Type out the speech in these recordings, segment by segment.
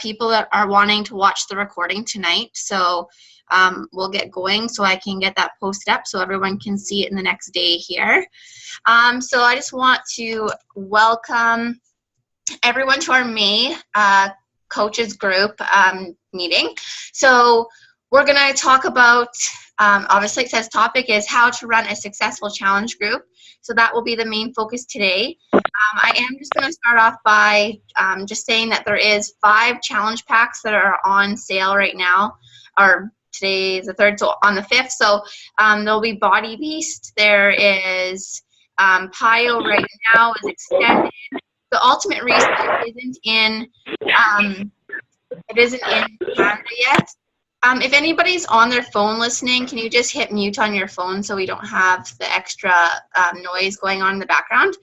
people that are wanting to watch the recording tonight, so we'll get going so I can get that posted up so everyone can see it in the next day here. So I just want to welcome everyone to our May coaches group meeting. So we're going to talk about, obviously it says topic is how to run a successful challenge group. So that will be the main focus today. I am just going to start off by just saying that there is 5 challenge packs that are on sale right now, or today is the 3rd, so on the 5th. So there'll be Body Beast. There is Pio right now is extended. The Ultimate Reset isn't in Canada yet. If anybody's on their phone listening, can you just hit mute on your phone so we don't have the extra noise going on in the background?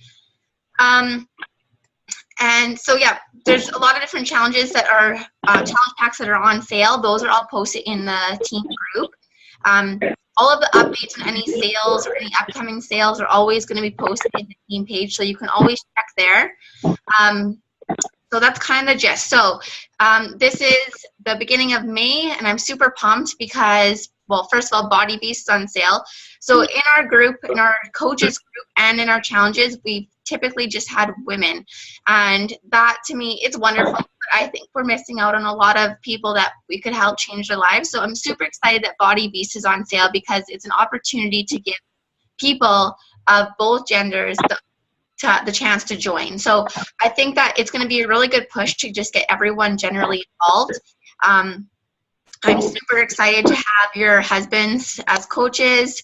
And so, yeah, there's a lot of different challenges that are challenge packs that are on sale. Those are all posted in the team group. All of the updates on any sales or any upcoming sales are always going to be posted in the team page, so you can always check there. So that's kind of the gist. So this is the beginning of May, and I'm super pumped because, well, first of all, Body Beast is on sale. So in our group, in our coaches group, and in our challenges, we've typically just had women. And that, to me, it's wonderful. But I think we're missing out on a lot of people that we could help change their lives. So I'm super excited that Body Beast is on sale because it's an opportunity to give people of both genders the chance to join. So I think that it's going to be a really good push to just get everyone generally involved. I'm super excited to have your husbands as coaches,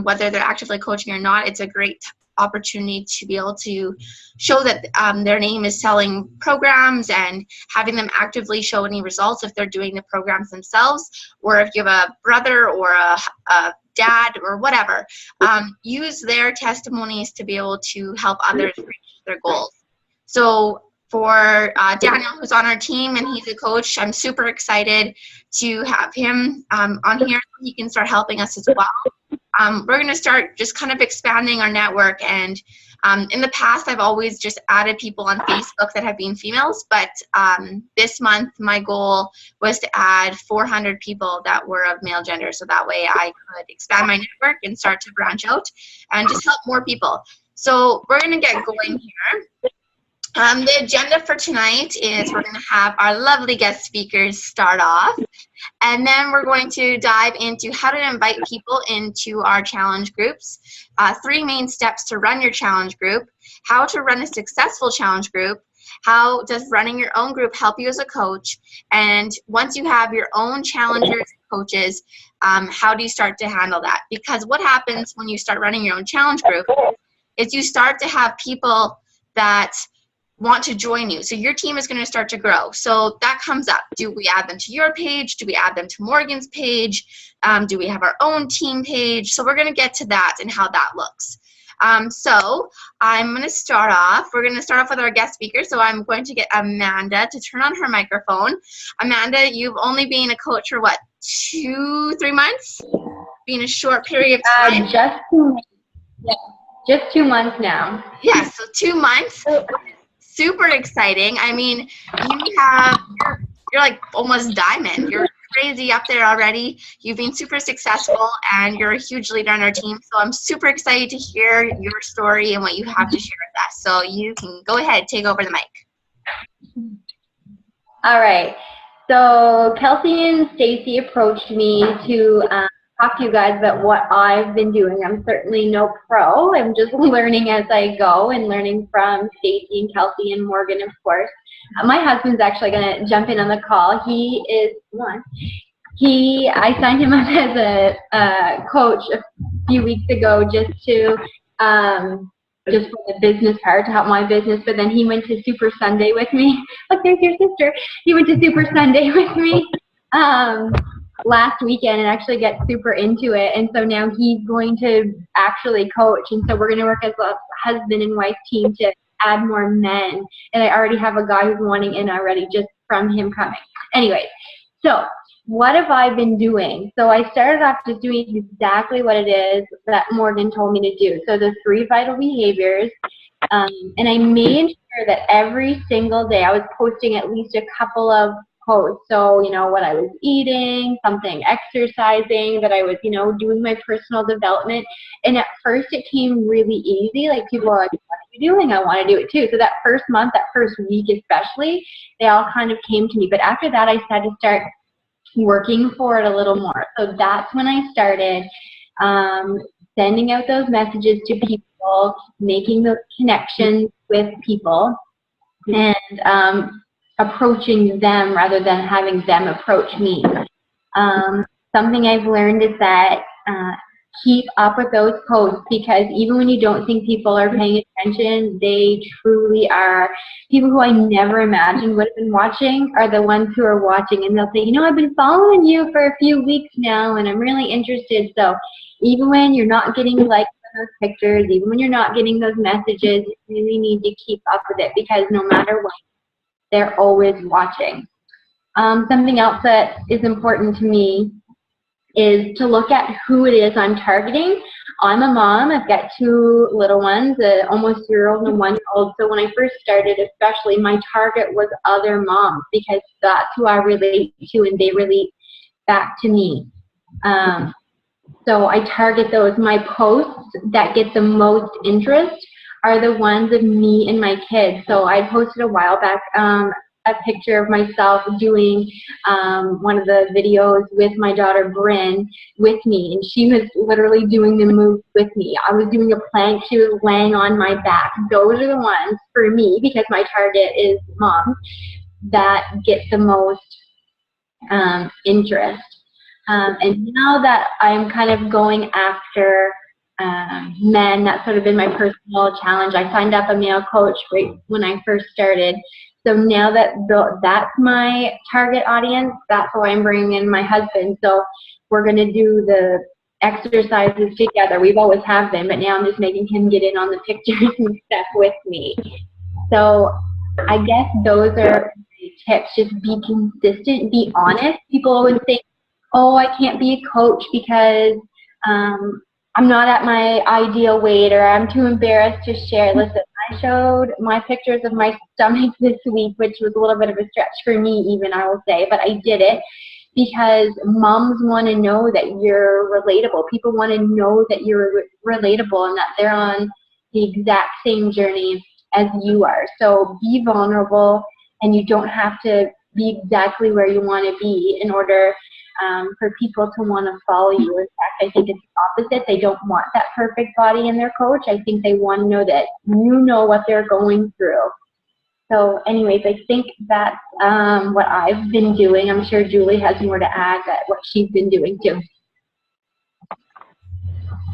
whether they're actively coaching or not. It's a great opportunity to be able to show that their name is selling programs and having them actively show any results if they're doing the programs themselves, or if you have a brother or a dad or whatever, use their testimonies to be able to help others reach their goals. So for Daniel, who's on our team and he's a coach, I'm super excited to have him on here so he can start helping us as well. We're going to start just kind of expanding our network, and in the past I've always just added people on Facebook that have been females, but this month my goal was to add 400 people that were of male gender, so that way I could expand my network and start to branch out and just help more people. So we're going to get going here. The agenda for tonight is we're going to have our lovely guest speakers start off, and then we're going to dive into how to invite people into our challenge groups, 3 main steps to run your challenge group, how to run a successful challenge group, how does running your own group help you as a coach, and once you have your own challengers and coaches, how do you start to handle that? Because what happens when you start running your own challenge group is you start to have people that want to join you. So your team is going to start to grow. So that comes up. Do we add them to your page? Do we add them to Morgan's page? Do we have our own team page? So we're going to get to that and how that looks. So I'm going to start off. We're going to start off with our guest speaker. So I'm going to get Amanda to turn on her microphone. Amanda, you've only been a coach for what, 2-3 months? Been a short period of time? Just 2 months now. Yeah, so 2 months. Super exciting. I mean, you're like almost diamond. You're crazy up there already. You've been super successful and you're a huge leader on our team. So I'm super excited to hear your story and what you have to share with us. So you can go ahead, take over the mic. All right. So Kelsey and Stacy approached me to talk to you guys about what I've been doing. I'm certainly no pro. I'm just learning as I go and learning from Stacy and Kelsey and Morgan, of course. My husband's actually going to jump in on the call. He is one. I signed him up as a coach a few weeks ago just to just for the business part to help my business, but then he went to Super Sunday with me. Look, there's your sister. He went to Super Sunday with me last weekend and actually get super into it, and so now he's going to actually coach, and so we're going to work as a husband and wife team to add more men, and I already have a guy who's wanting in already just from him coming. Anyways, so what have I been doing? So I started off just doing exactly what it is that Morgan told me to do. So the 3 vital behaviors, and I made sure that every single day I was posting at least a couple of posts. So, you know, what I was eating, something exercising, that I was, you know, doing my personal development. And at first it came really easy. Like, people are like, what are you doing? I want to do it too. So that first month, that first week especially, they all kind of came to me. But after that, I had to start working for it a little more. So that's when I started sending out those messages to people, making those connections with people, and approaching them rather than having them approach me. Something I've learned is that keep up with those posts, because even when you don't think people are paying attention, they truly are. People who I never imagined would have been watching are the ones who are watching, and they'll say, you know, I've been following you for a few weeks now and I'm really interested. So even when you're not getting likes on those pictures, even when you're not getting those messages, you really need to keep up with it, because no matter what, they're always watching. Something else that is important to me is to look at who it is I'm targeting. I'm a mom. I've got two little ones, an almost 2-year-old and a 1-year-old. So when I first started, especially, my target was other moms, because that's who I relate to and they relate back to me. So I target those. My posts that get the most interest are the ones of me and my kids. So I posted a while back a picture of myself doing one of the videos with my daughter Bryn with me, and she was literally doing the moves with me. I was doing a plank, she was laying on my back. Those are the ones for me, because my target is moms, that get the most interest. And now that I'm kind of going after men, that's sort of been my personal challenge. I signed up a male coach right when I first started. So now that that's my target audience, that's why I'm bringing in my husband. So we're going to do the exercises together. We've always have them, but now I'm just making him get in on the pictures and stuff with me. So I guess those are tips. Just be consistent, be honest. People always think, oh, I can't be a coach because I'm not at my ideal weight, or I'm too embarrassed to share. Listen, I showed my pictures of my stomach this week, which was a little bit of a stretch for me even, I will say, but I did it because moms want to know that you're relatable. People want to know that you're relatable and that they're on the exact same journey as you are. So be vulnerable, and you don't have to be exactly where you want to be in order for people to want to follow you. In fact, I think it's the opposite. They don't want that perfect body in their coach. I think they want to know that you know what they're going through. So anyways, I think that's what I've been doing. I'm sure Julie has more to add at what she's been doing too.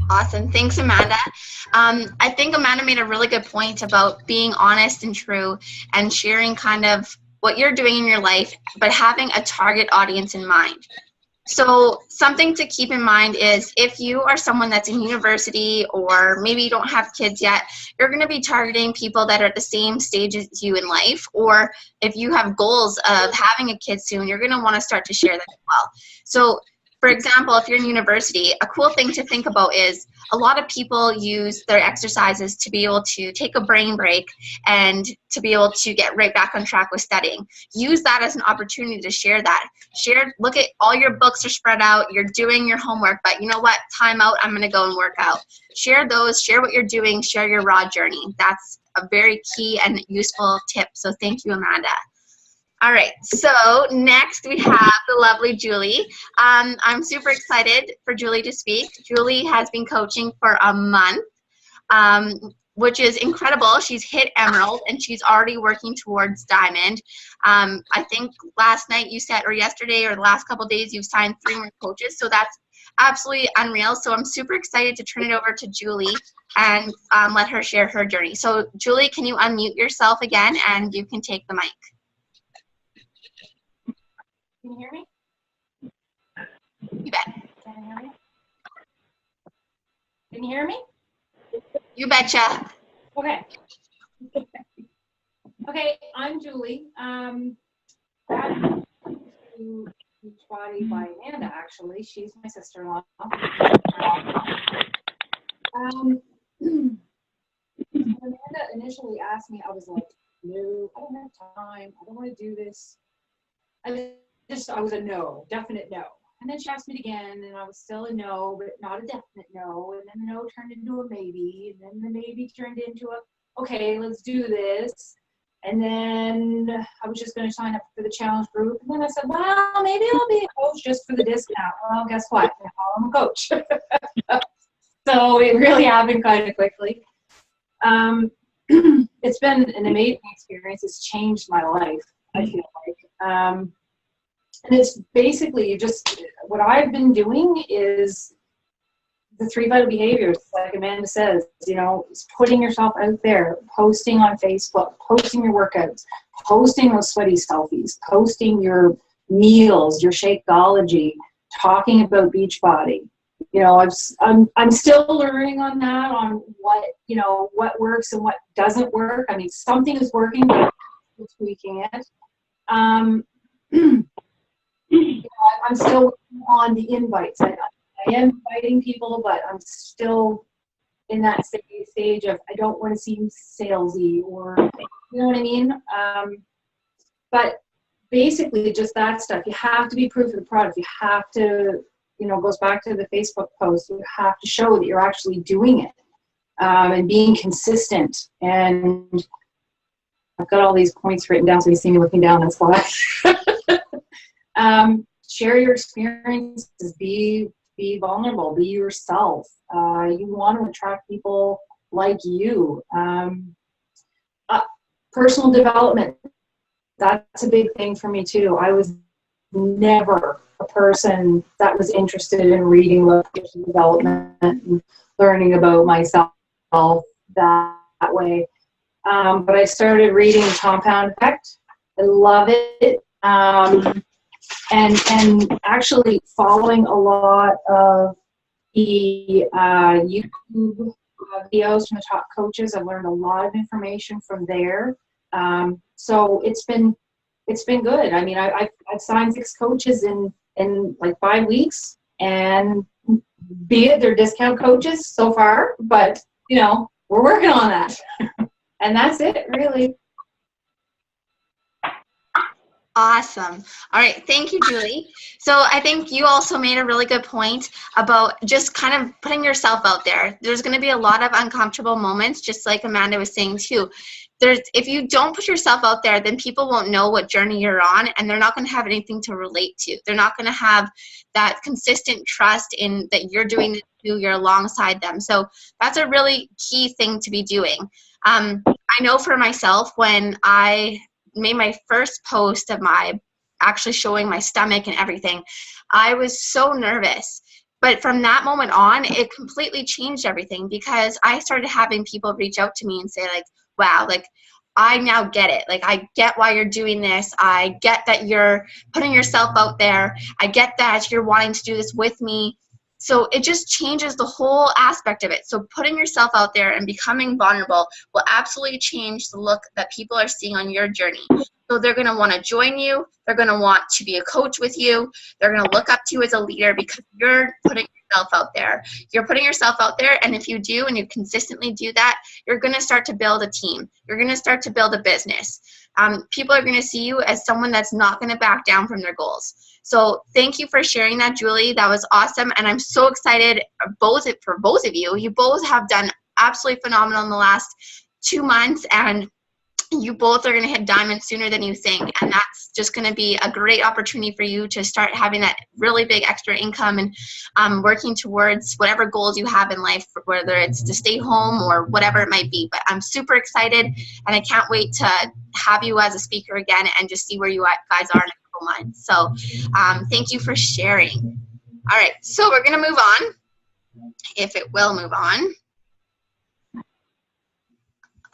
Awesome. Thanks, Amanda. I think Amanda made a really good point about being honest and true and sharing kind of what you're doing in your life, but having a target audience in mind. So something to keep in mind is if you are someone that's in university, or maybe you don't have kids yet, you're going to be targeting people that are at the same stage as you in life. Or if you have goals of having a kid soon, you're going to want to start to share that as well. So for example, if you're in university, a cool thing to think about is a lot of people use their exercises to be able to take a brain break and to be able to get right back on track with studying. Use that as an opportunity to share that. Look at all your books are spread out, you're doing your homework, but you know what, time out, I'm gonna go and work out. Share those, share what you're doing, share your raw journey. That's a very key and useful tip. So thank you, Amanda. All right, so next we have the lovely Julie. I'm super excited for Julie to speak. Julie has been coaching for a month, which is incredible. She's hit Emerald and she's already working towards Diamond. I think last night you said, or yesterday or the last couple of days, you've signed 3 more coaches, so that's absolutely unreal. So I'm super excited to turn it over to Julie and let her share her journey. So Julie, can you unmute yourself again and you can take the mic. Can you hear me? You bet. Can you hear me? Can you hear me? You betcha. Okay. Okay, I'm Julie. I'm to Beachbody by Amanda, actually. She's my sister-in-law. When Amanda initially asked me, I was like, no, I don't have time. I don't want to do this. I was a no, definite no. And then she asked me again, and I was still a no, but not a definite no. And then the no turned into a maybe, and then the maybe turned into a, okay, let's do this. And then I was just going to sign up for the challenge group. And then I said, well, maybe I'll be a coach just for the discount. Well, guess what? Now I'm a coach. So it really happened kind of quickly. It's been an amazing experience. It's changed my life, I feel like. And it's basically just what I've been doing is the 3 vital behaviors, like Amanda says, is putting yourself out there, posting on Facebook, posting your workouts, posting those sweaty selfies, posting your meals, your Shakeology, talking about Beachbody. I'm still learning on that, on what works and what doesn't work. I mean, something is working, but I'm tweaking it. I'm still working on the invites. I am inviting people, but I'm still in that stage of I don't want to seem salesy, or you know what I mean. But basically, just that stuff. You have to be proof of the product. You have to, goes back to the Facebook post. You have to show that you're actually doing it, and being consistent. And I've got all these points written down, so you see me looking down. That's why. Share your experiences. Be vulnerable. Be yourself. You want to attract people like you. Personal development. That's a big thing for me too. I was never a person that was interested in reading personal development and learning about myself that way. But I started reading Compound Effect. I love it. And actually following a lot of the YouTube videos from the top coaches. I've learned a lot of information from there. So it's been good. I mean, I've signed 6 coaches in like 5 weeks, and be it they're discount coaches so far, but we're working on that. And that's it, really. Awesome. All right. Thank you, Julie. So I think you also made a really good point about just kind of putting yourself out there. There's going to be a lot of uncomfortable moments, just like Amanda was saying too. If you don't put yourself out there, then people won't know what journey you're on, and they're not going to have anything to relate to. They're not going to have that consistent trust in that you're doing it too, you're alongside them. So that's a really key thing to be doing. I know for myself, when I made my first post of my actually showing my stomach and everything, I was so nervous. But from that moment on, it completely changed everything, because I started having people reach out to me and say like, wow, like I now get it. Like I get why you're doing this. I get that you're putting yourself out there. I get that you're wanting to do this with me. So it just changes the whole aspect of it. So putting yourself out there and becoming vulnerable will absolutely change the look that people are seeing on your journey. So they're going to want to join you. They're going to want to be a coach with you. They're going to look up to you as a leader, because you're putting yourself out there. You're putting yourself out there, and if you do and you consistently do that, you're going to start to build a team. You're going to start to build a business. People are going to see you as someone that's not going to back down from their goals. So thank you for sharing that, Julie. That was awesome. And I'm so excited for both of you. You both have done absolutely phenomenal in the last 2 months, and you both are going to hit diamonds sooner than you think. And that's just going to be a great opportunity for you to start having that really big extra income and working towards whatever goals you have in life, whether it's to stay home or whatever it might be. But I'm super excited, and I can't wait to have you as a speaker again and just see where you guys are in a couple months. So thank you for sharing. All right, so we're going to move on, if it will move on.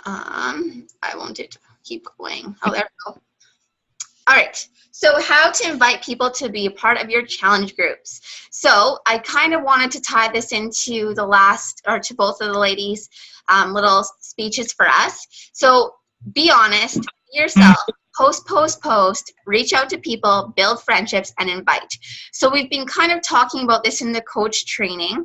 I won't keep going. Oh, there we go. All right. So how to invite people to be a part of your challenge groups. So I kind of wanted to tie this into to both of the ladies' little speeches for us. So be honest, be yourself. Post, post, post, reach out to people, build friendships, and invite. So we've been kind of talking about this in the coach training.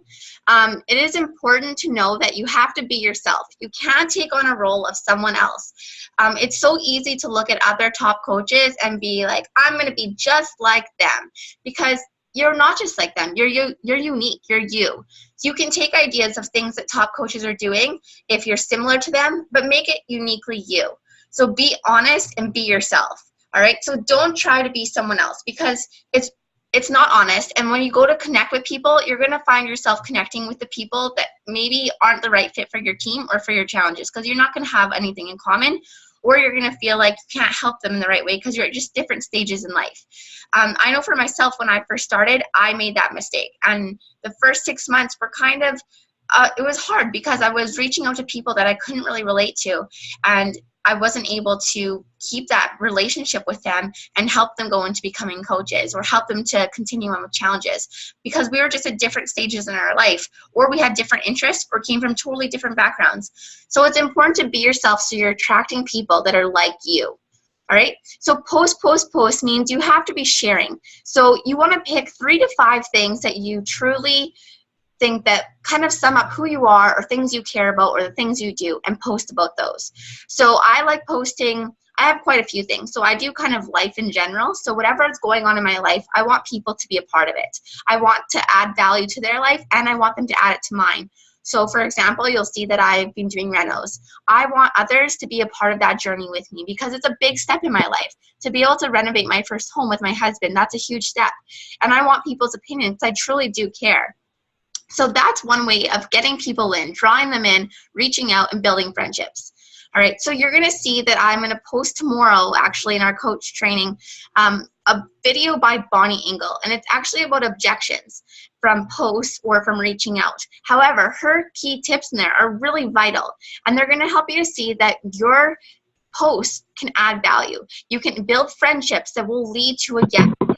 It is important to know that you have to be yourself. You can't take on a role of someone else. It's so easy to look at other top coaches and be like, I'm going to be just like them, because you're not just like them. You're unique. You're you. You can take ideas of things that top coaches are doing if you're similar to them, but make it uniquely you. So be honest and be yourself, all right? So don't try to be someone else, because it's not honest. And when you go to connect with people, you're going to find yourself connecting with the people that maybe aren't the right fit for your team or for your challenges, because you're not going to have anything in common, or you're going to feel like you can't help them in the right way because you're at just different stages in life. I know for myself, when I first started, I made that mistake. And the first 6 months were kind of, it was hard because I was reaching out to people that I couldn't really relate to. And I wasn't able to keep that relationship with them and help them go into becoming coaches or help them to continue on with challenges, because we were just at different stages in our life, or we had different interests or came from totally different backgrounds. So it's important to be yourself so you're attracting people that are like you. All right. So post, post, post means you have to be sharing. So you want to pick 3 to 5 things that you truly think that kind of sum up who you are, or things you care about, or the things you do, and post about those. So I like posting. I have quite a few things. So I do kind of life in general. So whatever is going on in my life, I want people to be a part of it. I want to add value to their life, and I want them to add it to mine. So for example, you'll see that I've been doing renos. I want others to be a part of that journey with me, because it's a big step in my life. To be able to renovate my first home with my husband, that's a huge step. And I want people's opinions. I truly do care. So that's one way of getting people in, drawing them in, reaching out, and building friendships. All right, so you're going to see that I'm going to post tomorrow, actually, in our coach training, a video by Bonnie Engel, and it's actually about objections from posts or from reaching out. However, her key tips in there are really vital, and they're going to help you to see that your posts can add value. You can build friendships that will lead to a yes later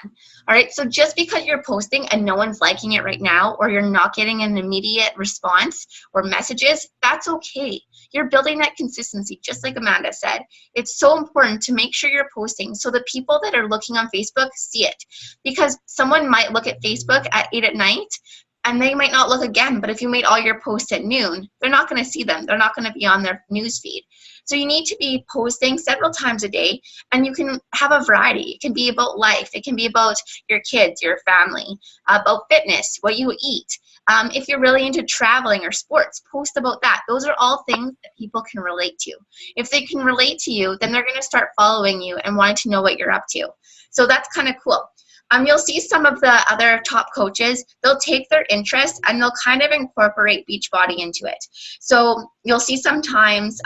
on. All right, so just because you're posting and no one's liking it right now, or you're not getting an immediate response or messages, that's okay. You're building that consistency, just like Amanda said. It's so important to make sure you're posting so the people that are looking on Facebook see it, because someone might look at Facebook at 8 at night and they might not look again, but if you made all your posts at noon, they're not going to see them. They're not going to be on their news feed. So you need to be posting several times a day, and you can have a variety. It can be about life. It can be about your kids, your family, about fitness, what you eat. If you're really into traveling or sports, post about that. Those are all things that people can relate to. If they can relate to you, then they're going to start following you and wanting to know what you're up to. So that's kind of cool. You'll see some of the other top coaches, they'll take their interest and they'll kind of incorporate Beachbody into it. So you'll see sometimes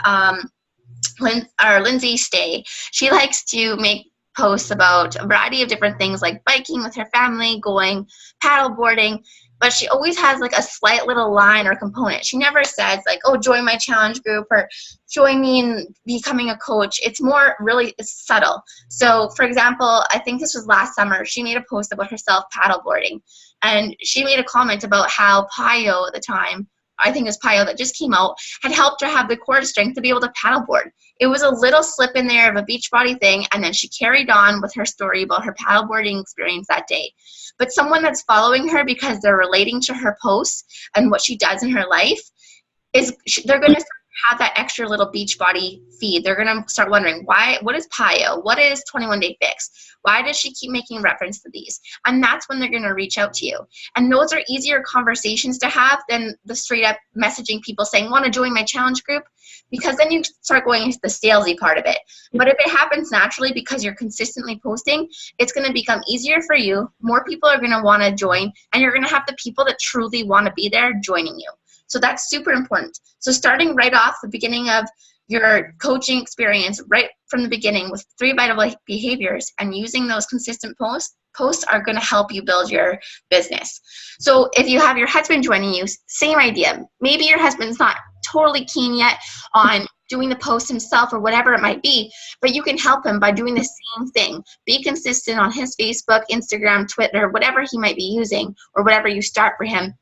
Lindsay Stay, she likes to make posts about a variety of different things like biking with her family, going paddleboarding, but she always has like a slight little line or component. She never says like, oh, join my challenge group or join me in becoming a coach. It's more really subtle. So for example, I think this was last summer, she made a post about herself paddleboarding, and she made a comment about how Payo at the time, I think it was Payo that just came out, had helped her have the core strength to be able to paddleboard. It was a little slip in there of a Beachbody thing, and then she carried on with her story about her paddleboarding experience that day. But someone that's following her because they're relating to her posts and what she does in her life, they're going to have that extra little Beachbody feed. They're going to start wondering, what is Payo? What is 21 Day Fix? Why does she keep making reference to these? And that's when they're going to reach out to you. And those are easier conversations to have than the straight up messaging people saying, want to join my challenge group? Because then you start going into the salesy part of it. But if it happens naturally because you're consistently posting, it's going to become easier for you. More people are going to want to join, and you're going to have the people that truly want to be there joining you. So that's super important. So starting right off the beginning of your coaching experience, right from the beginning with 3 vital behaviors and using those consistent posts are going to help you build your business. So if you have your husband joining you, same idea. Maybe your husband's not totally keen yet on doing the post himself or whatever it might be, but you can help him by doing the same thing. Be consistent on his Facebook, Instagram, Twitter, whatever he might be using or whatever you start for him.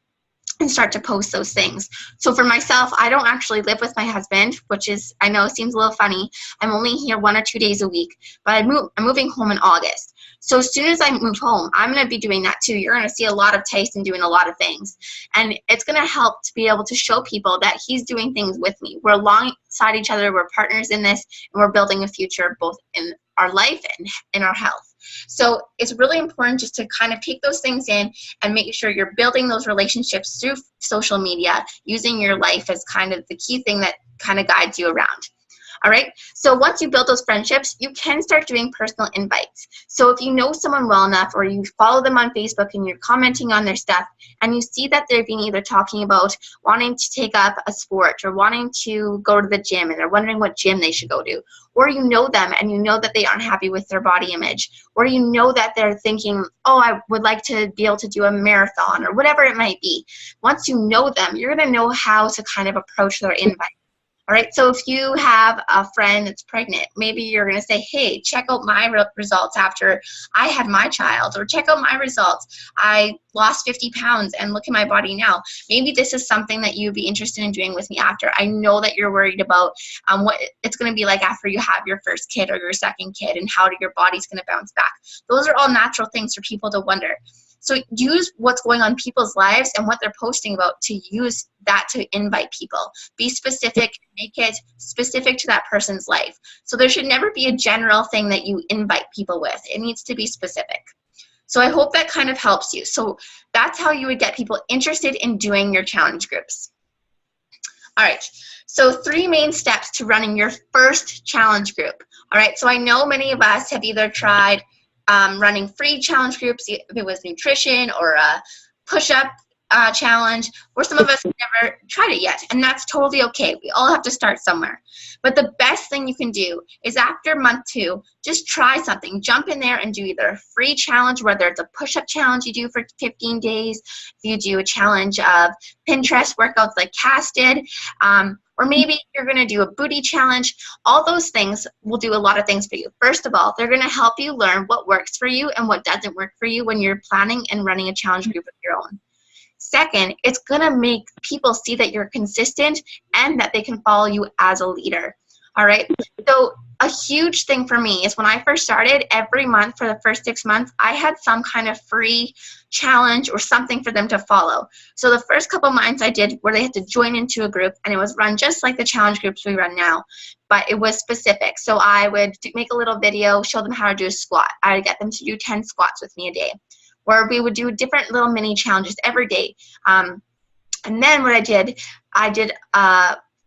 and start to post those things. So for myself, I don't actually live with my husband, which is, I know seems a little funny. I'm only here 1 or 2 days a week, but I'm moving home in August. So as soon as I move home, I'm going to be doing that too. You're going to see a lot of Tyson doing a lot of things. And it's going to help to be able to show people that he's doing things with me. We're alongside each other. We're partners in this, and we're building a future both in our life and in our health. So it's really important just to kind of take those things in and make sure you're building those relationships through social media, using your life as kind of the key thing that kind of guides you around. All right, so once you build those friendships, you can start doing personal invites. So if you know someone well enough, or you follow them on Facebook and you're commenting on their stuff, and you see that they've been either talking about wanting to take up a sport or wanting to go to the gym and they're wondering what gym they should go to, or you know them and you know that they aren't happy with their body image, or you know that they're thinking, oh, I would like to be able to do a marathon or whatever it might be. Once you know them, you're going to know how to kind of approach their invite. All right, so if you have a friend that's pregnant, maybe you're going to say, hey, check out my results after I had my child, or check out my results. I lost 50 pounds and look at my body now. Maybe this is something that you'd be interested in doing with me after. I know that you're worried about what it's going to be like after you have your first kid or your second kid, and how your body's going to bounce back. Those are all natural things for people to wonder. So use what's going on in people's lives and what they're posting about to use that to invite people. Be specific, make it specific to that person's life. So there should never be a general thing that you invite people with. It needs to be specific. So I hope that kind of helps you. So that's how you would get people interested in doing your challenge groups. All right, so 3 main steps to running your first challenge group. All right, so I know many of us have either tried running free challenge groups, if it was nutrition or a push-up challenge, or some of us have never tried it yet, and that's totally okay. We all have to start somewhere. But the best thing you can do is after month 2, just try something. Jump in there and do either a free challenge, whether it's a push-up challenge you do for 15 days, if you do a challenge of Pinterest workouts like Cass did, or maybe you're going to do a booty challenge. All those things will do a lot of things for you. First of all, they're going to help you learn what works for you and what doesn't work for you when you're planning and running a challenge group of your own. Second, it's going to make people see that you're consistent and that they can follow you as a leader. All right. So a huge thing for me is when I first started, every month for the first 6 months, I had some kind of free challenge or something for them to follow. So the first couple months I did where they had to join into a group, and it was run just like the challenge groups we run now, but it was specific. So I would make a little video, show them how to do a squat. I would get them to do 10 squats with me a day. Or we would do different little mini challenges every day. And then what I did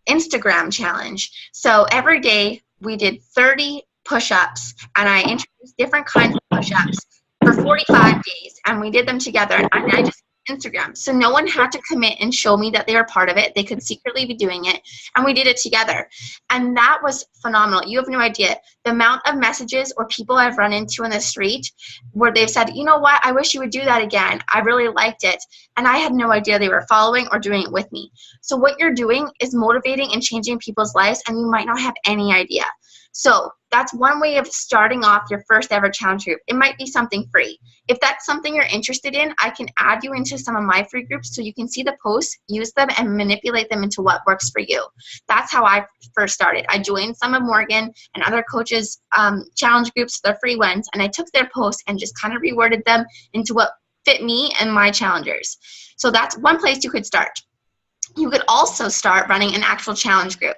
Instagram challenge. So every day we did 30 push-ups, and I introduced different kinds of push-ups for 45 days, and we did them together, and I just Instagram. So no one had to commit and show me that they were part of it. They could secretly be doing it, and we did it together. And that was phenomenal. You have no idea the amount of messages or people I've run into in the street where they've said, you know what, I wish you would do that again. I really liked it. And I had no idea they were following or doing it with me. So what you're doing is motivating and changing people's lives, and you might not have any idea. So that's one way of starting off your first ever challenge group. It might be something free. If that's something you're interested in, I can add you into some of my free groups so you can see the posts, use them, and manipulate them into what works for you. That's how I first started. I joined some of Morgan and other coaches' challenge groups, the free ones, and I took their posts and just kind of reworded them into what fit me and my challengers. So that's one place you could start. You could also start running an actual challenge group.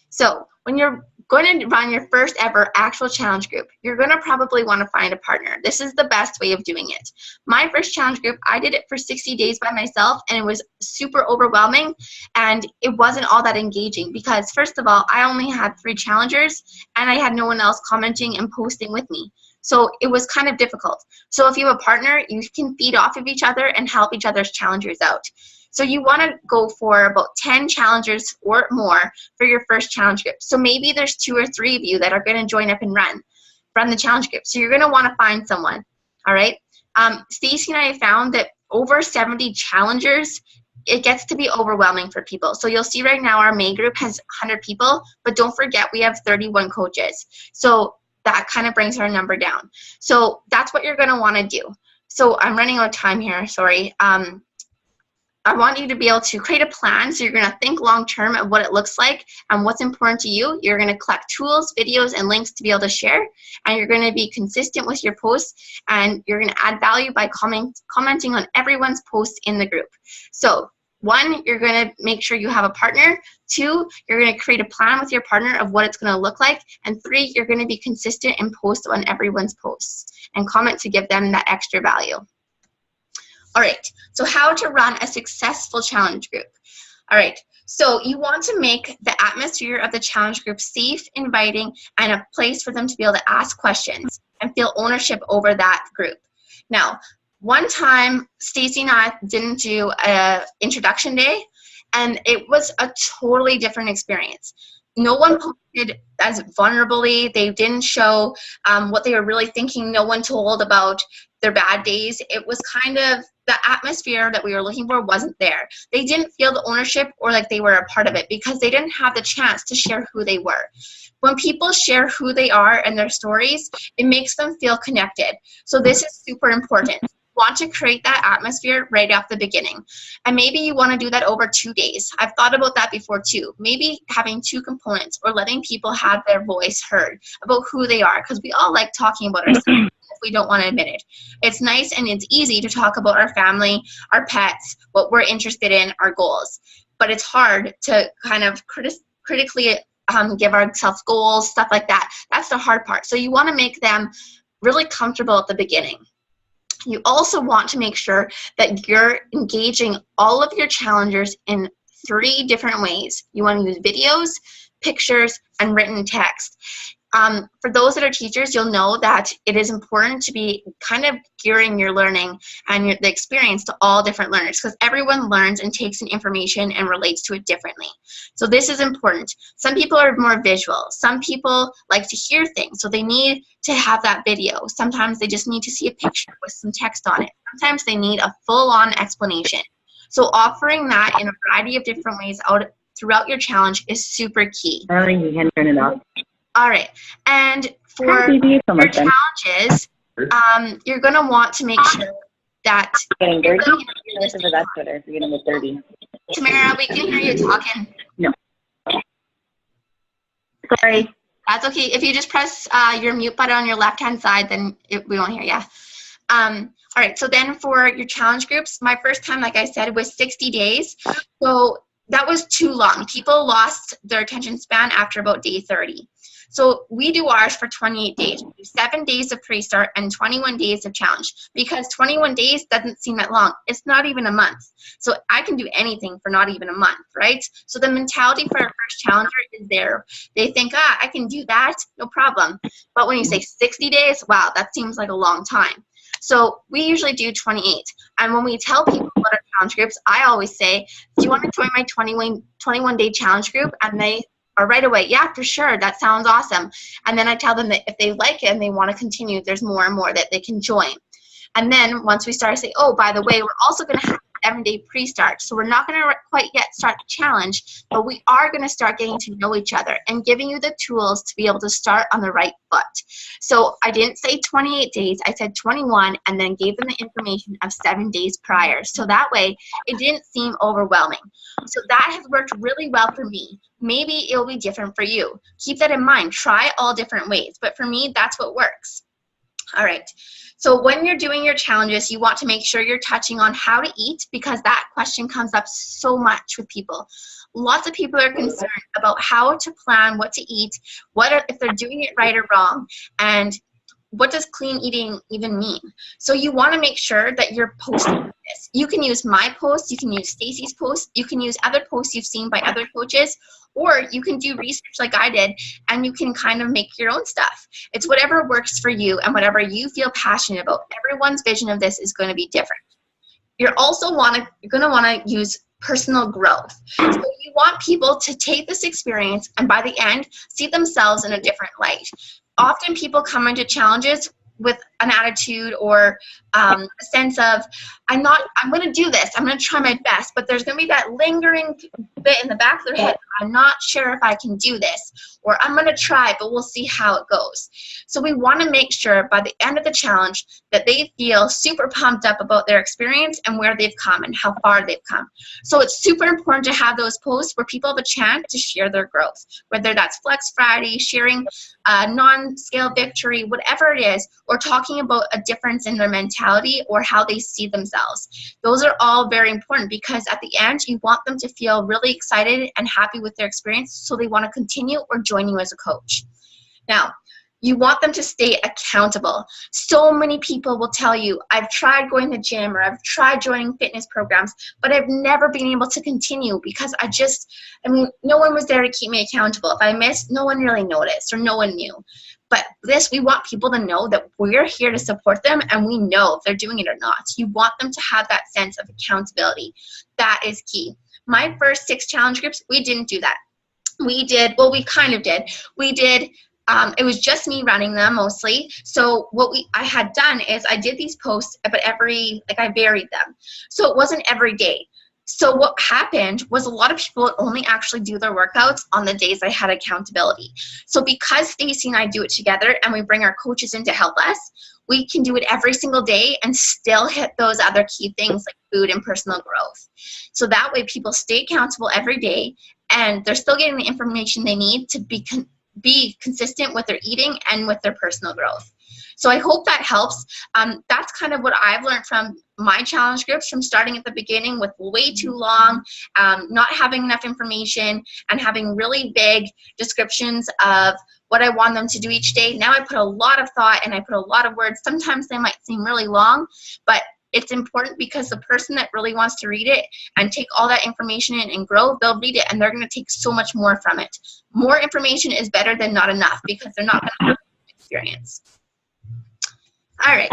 So when you're going to run your first ever actual challenge group, you're going to probably want to find a partner. This is the best way of doing it. My first challenge group, I did it for 60 days by myself, and it was super overwhelming, and it wasn't all that engaging because, first of all, I only had 3 challengers, and I had no one else commenting and posting with me. So it was kind of difficult. So if you have a partner, you can feed off of each other and help each other's challengers out. So you want to go for about 10 challengers or more for your first challenge group. So maybe there's 2 or 3 of you that are going to join up and run the challenge group. So you're going to want to find someone. All right. Stacey and I have found that over 70 challengers, it gets to be overwhelming for people. So you'll see right now our May group has 100 people, but don't forget we have 31 coaches. So that kind of brings our number down. So that's what you're going to want to do. So I'm running out of time here. Sorry. I want you to be able to create a plan. So you're going to think long-term of what it looks like and what's important to you. You're going to collect tools, videos, and links to be able to share. And you're going to be consistent with your posts. And you're going to add value by commenting on everyone's posts in the group. So 1, you're going to make sure you have a partner. 2, you're going to create a plan with your partner of what it's going to look like. And 3, you're going to be consistent and post on everyone's posts and comment to give them that extra value. All right, so how to run a successful challenge group. All right, so you want to make the atmosphere of the challenge group safe, inviting, and a place for them to be able to ask questions and feel ownership over that group. Now, one time, Stacy and I didn't do an introduction day, and it was a totally different experience. No one posted as vulnerably. They didn't show what they were really thinking. No one told about their bad days. It was kind of the atmosphere that we were looking for wasn't there. They didn't feel the ownership or like they were a part of it because they didn't have the chance to share who they were. When people share who they are and their stories, it makes them feel connected. So this is super important. Want to create that atmosphere right off the beginning. And maybe you want to do that over 2 days. I've thought about that before too. Maybe having 2 components or letting people have their voice heard about who they are, because we all like talking about ourselves if we don't want to admit it. It's nice and it's easy to talk about our family, our pets, what we're interested in, our goals. But it's hard to kind of critically give ourselves goals, stuff like that. That's the hard part. So you want to make them really comfortable at the beginning. You also want to make sure that you're engaging all of your challengers in 3 different ways. You want to use videos, pictures, and written text. For those that are teachers, you'll know that it is important to be kind of gearing your learning and the experience to all different learners, because everyone learns and takes in information and relates to it differently. So this is important. Some people are more visual. Some people like to hear things, so they need to have that video. Sometimes they just need to see a picture with some text on it. Sometimes they need a full-on explanation. So offering that in a variety of different ways out throughout your challenge is super key. I don't think you can turn it off. All right, and for your challenges, you're going to want to make sure that Getting dirty? This is the best Twitter. You're going to get dirty. Tamara, we can hear you talking. No. Sorry. That's okay. If you just press your mute button on your left-hand side, then we won't hear you. All right, so then for your challenge groups, my first time, like I said, was 60 days. So that was too long. People lost their attention span after about day 30. So we do ours for 28 days. We do 7 days of pre-start and 21 days of challenge, because 21 days doesn't seem that long. It's not even a month. So I can do anything for not even a month, right? So the mentality for our first challenger is there. They think, I can do that, no problem. But when you say 60 days, wow, that seems like a long time. So we usually do 28. And when we tell people about our challenge groups, I always say, do you want to join my 21-day challenge group? And they are right away, yeah, for sure, that sounds awesome. And then I tell them that if they like it and they want to continue, there's more and more that they can join. And then once we start to say, oh, by the way, we're also going to have an 7-day pre-start. So we're not going to quite yet start the challenge, but we are going to start getting to know each other and giving you the tools to be able to start on the right foot. So I didn't say 28 days, I said 21, and then gave them the information of 7 days prior. So that way it didn't seem overwhelming. So that has worked really well for me. Maybe it'll be different for you. Keep that in mind. Try all different ways. But for me, that's what works. All right. So when you're doing your challenges, you want to make sure you're touching on how to eat, because that question comes up so much with people. Lots of people are concerned about how to plan what to eat, if they're doing it right or wrong, and what does clean eating even mean? So you want to make sure that you're posting this. You can use my post, you can use Stacy's post, you can use other posts you've seen by other coaches, or you can do research like I did, and you can kind of make your own stuff. It's whatever works for you and whatever you feel passionate about. Everyone's vision of this is going to be different. You're also going to want to use personal growth. So you want people to take this experience and by the end, see themselves in a different light. Often people come into challenges with an attitude or a sense of, I'm going to do this. I'm going to try my best, but there's going to be that lingering bit in the back of their head. I'm not sure if I can do this, or I'm going to try, but we'll see how it goes. So we want to make sure by the end of the challenge that they feel super pumped up about their experience and where they've come and how far they've come. So it's super important to have those posts where people have a chance to share their growth, whether that's Flex Friday, sharing a non-scale victory, whatever it is, or talking about a difference in their mentality or how they see themselves. Those are all very important because at the end, you want them to feel really excited and happy with their experience so they want to continue or join you as a coach. Now, you want them to stay accountable. So many people will tell you, I've tried going to the gym or I've tried joining fitness programs, but I've never been able to continue because no one was there to keep me accountable. If I missed, no one really noticed or no one knew. But we want people to know that we're here to support them and we know if they're doing it or not. You want them to have that sense of accountability. That is key. My first 6 challenge groups, we didn't do that. We kind of did. It was just me running them mostly. So what I had done is I did these posts, but I varied them. So it wasn't every day. So what happened was a lot of people would only actually do their workouts on the days I had accountability. So because Stacy and I do it together and we bring our coaches in to help us, we can do it every single day and still hit those other key things like food and personal growth. So that way people stay accountable every day and they're still getting the information they need to be consistent with their eating and with their personal growth. So I hope that helps. That's kind of what I've learned from my challenge groups, from starting at the beginning with way too long, not having enough information, and having really big descriptions of what I want them to do each day. Now I put a lot of thought and I put a lot of words. Sometimes they might seem really long, but it's important because the person that really wants to read it and take all that information in and grow, they'll read it and they're going to take so much more from it. More information is better than not enough because they're not going to have experience. All right.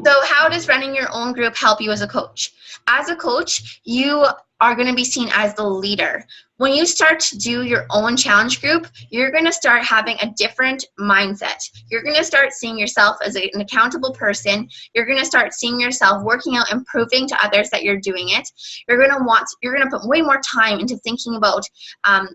So how does running your own group help you as a coach? As a coach, you are going to be seen as the leader. When you start to do your own challenge group, you're going to start having a different mindset. You're going to start seeing yourself as an accountable person. You're going to start seeing yourself working out and proving to others that you're doing it. You're going to put way more time into thinking about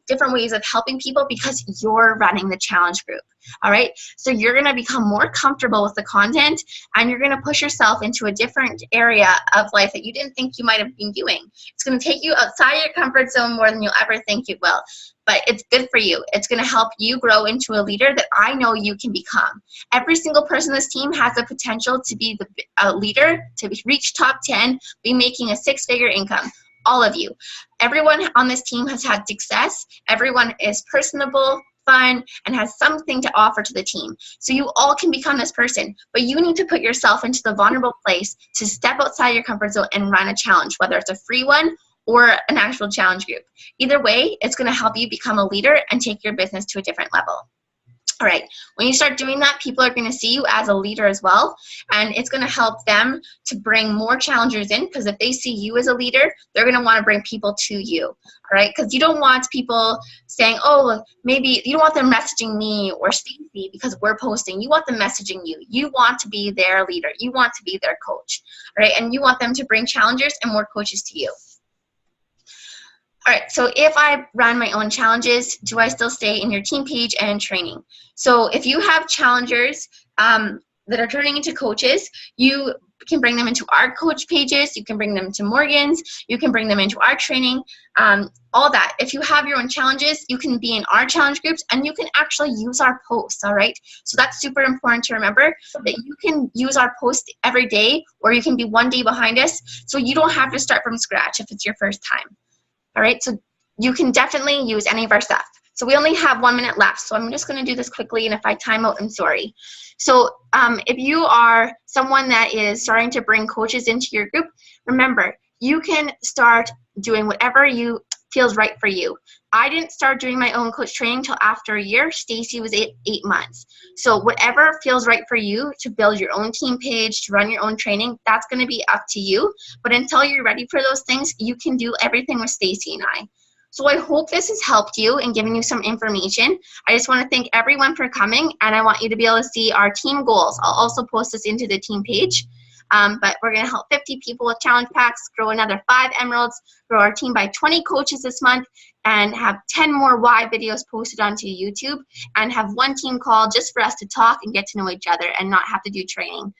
different ways of helping people because you're running the challenge group. All right, so you're going to become more comfortable with the content and you're going to push yourself into a different area of life that you didn't think you might have been doing. It's going to take you outside your comfort zone more than you'll ever think it will, but it's good for you. It's going to help you grow into a leader that I know you can become. Every single person on this team has the potential to be a leader, to reach top 10, be making a 6-figure income. All of you. Everyone on this team has had success. Everyone is personable, fun, and has something to offer to the team. So you all can become this person, but you need to put yourself into the vulnerable place to step outside your comfort zone and run a challenge, whether it's a free one or an actual challenge group. Either way, it's going to help you become a leader and take your business to a different level. All right, when you start doing that, people are going to see you as a leader as well, and it's going to help them to bring more challengers in, because if they see you as a leader, they're going to want to bring people to you, all right? Because you don't want people saying, oh, maybe you don't want them messaging me or Stacey because we're posting. You want them messaging you. You want to be their leader. You want to be their coach, all right? And you want them to bring challengers and more coaches to you. All right, so if I run my own challenges, do I still stay in your team page and training? So if you have challengers that are turning into coaches, you can bring them into our coach pages, you can bring them to Morgan's, you can bring them into our training, all that. If you have your own challenges, you can be in our challenge groups and you can actually use our posts, all right? So that's super important to remember, that you can use our post every day, or you can be one day behind us, so you don't have to start from scratch if it's your first time. All right, so you can definitely use any of our stuff. So we only have 1 minute left, so I'm just going to do this quickly, and if I time out, I'm sorry. So if you are someone that is starting to bring coaches into your group, remember, you can start doing whatever feels right for you. I didn't start doing my own coach training till after a year. Stacy was 8 months. So whatever feels right for you to build your own team page, to run your own training, that's going to be up to you. But until you're ready for those things, you can do everything with Stacy and I. So I hope this has helped you and given you some information. I just want to thank everyone for coming, and I want you to be able to see our team goals. I'll also post this into the team page. But we're going to help 50 people with challenge packs, grow another 5 emeralds, grow our team by 20 coaches this month, and have 10 more why videos posted onto YouTube, and have one team call just for us to talk and get to know each other and not have to do training.